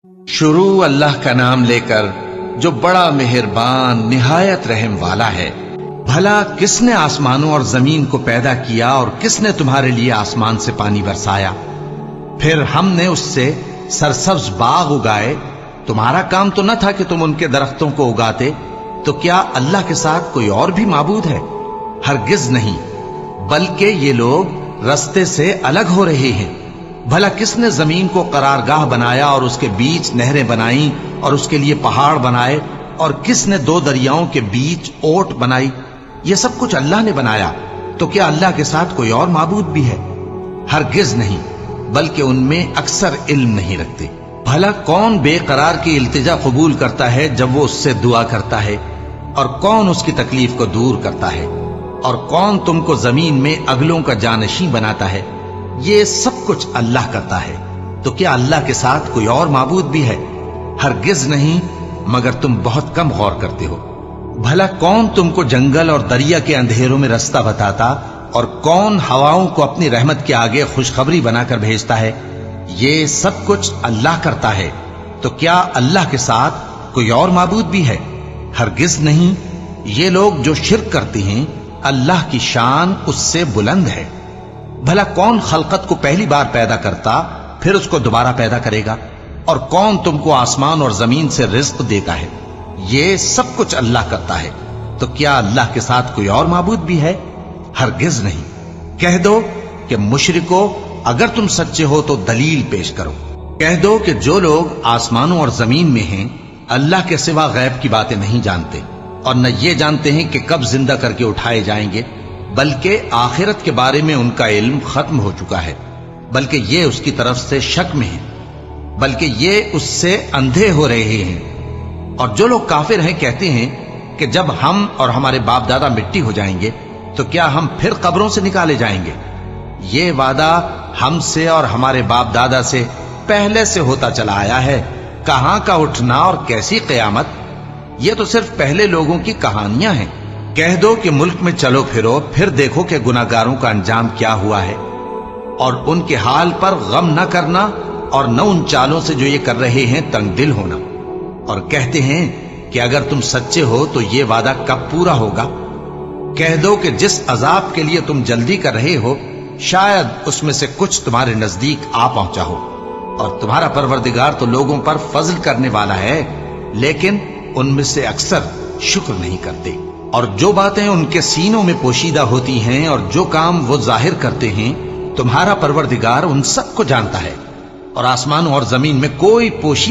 शुरू अल्लाह का नाम लेकर जो बड़ा मेहरबान निहायत रहम वाला है। भला किसने आसमानों और जमीन को पैदा किया और किसने तुम्हारे लिए आसमान से पानी बरसाया, फिर हमने उससे सरसब्ज बाग उगाए। तुम्हारा काम तो न था कि तुम उनके दरख्तों को उगाते, तो क्या अल्लाह के साथ कोई और भी माबूद है? हरगिज नहीं, बल्कि ये लोग रस्ते से अलग हो रहे हैं। भला किसने जमीन को करारगाह बनाया और उसके बीच नहरें बनाई और उसके लिए पहाड़ बनाए, और किसने दो दरियाओं के बीच ओट बनाई? ये सब कुछ अल्लाह ने बनाया, तो क्या अल्लाह के साथ कोई और माबूद भी है? हरगिज नहीं, बल्कि उनमें अक्सर इल्म नहीं रखते। भला कौन बेकरार की इल्तिजा कबूल करता है जब वो उससे दुआ करता है, और कौन उसकी तकलीफ को दूर करता है, और कौन तुमको जमीन में अगलों का जानशी बनाता है? ये सब कुछ अल्लाह करता है, तो क्या अल्लाह के साथ कोई और माबूद भी है? हरगिज नहीं, मगर तुम बहुत कम गौर करते हो। भला कौन तुमको जंगल और दरिया के अंधेरों में रास्ता बताता, और कौन हवाओं को अपनी रहमत के आगे खुशखबरी बनाकर भेजता है? ये सब कुछ अल्लाह करता है, तो क्या अल्लाह के साथ कोई और माबूद भी है? हरगिज नहीं। ये लोग जो शिर्क करते हैं, अल्लाह की शान उससे बुलंद है। भला कौन खलकत को पहली बार पैदा करता, फिर उसको दोबारा पैदा करेगा? और कौन तुमको आसमान और जमीन से रिज्क देता है? ये सब कुछ अल्लाह करता है, तो क्या अल्लाह के साथ कोई और माबूद भी है? हरगिज नहीं। कह दो कि मुशरिको, अगर तुम सच्चे हो तो दलील पेश करो। कह दो कि जो लोग आसमानों और जमीन में हैं, अल्लाह के सिवा गैब की बातें नहीं जानते, और न ये जानते हैं कि कब जिंदा करके उठाए जाएंगे, बल्कि आखिरत के बारे में उनका इल्म खत्म हो चुका है, बल्कि ये उसकी तरफ से शक में है, बल्कि ये उससे अंधे हो रहे हैं। और जो लोग काफिर हैं कहते हैं कि जब हम और हमारे बाप दादा मिट्टी हो जाएंगे, तो क्या हम फिर कब्रों से निकाले जाएंगे? ये वादा हमसे और हमारे बाप दादा से पहले से होता चला आया है। कहां का उठना और कैसी कयामत, ये तो सिर्फ पहले लोगों की कहानियां हैं। कह दो कि मुल्क में चलो फिरो, फिर देखो कि गुनाहगारों का अंजाम क्या हुआ है, और उनके हाल पर गम न करना, और न उन चालों से जो ये कर रहे हैं तंग दिल होना। और कहते हैं कि अगर तुम सच्चे हो तो ये वादा कब पूरा होगा? कह दो कि जिस अजाब के लिए तुम जल्दी कर रहे हो, शायद उसमें से कुछ तुम्हारे नजदीक आ पहुंचा हो, और तुम्हारा परवरदिगार तो लोगों पर फजल करने वाला है, लेकिन उनमें से अक्सर शुक्र नहीं करते। और जो बातें उनके सीनों में पोशीदा होती हैं और जो काम वो जाहिर करते हैं, तुम्हारा परवरदिगार उन सब को जानता है, और आसमानों और जमीन में कोई पोशीदा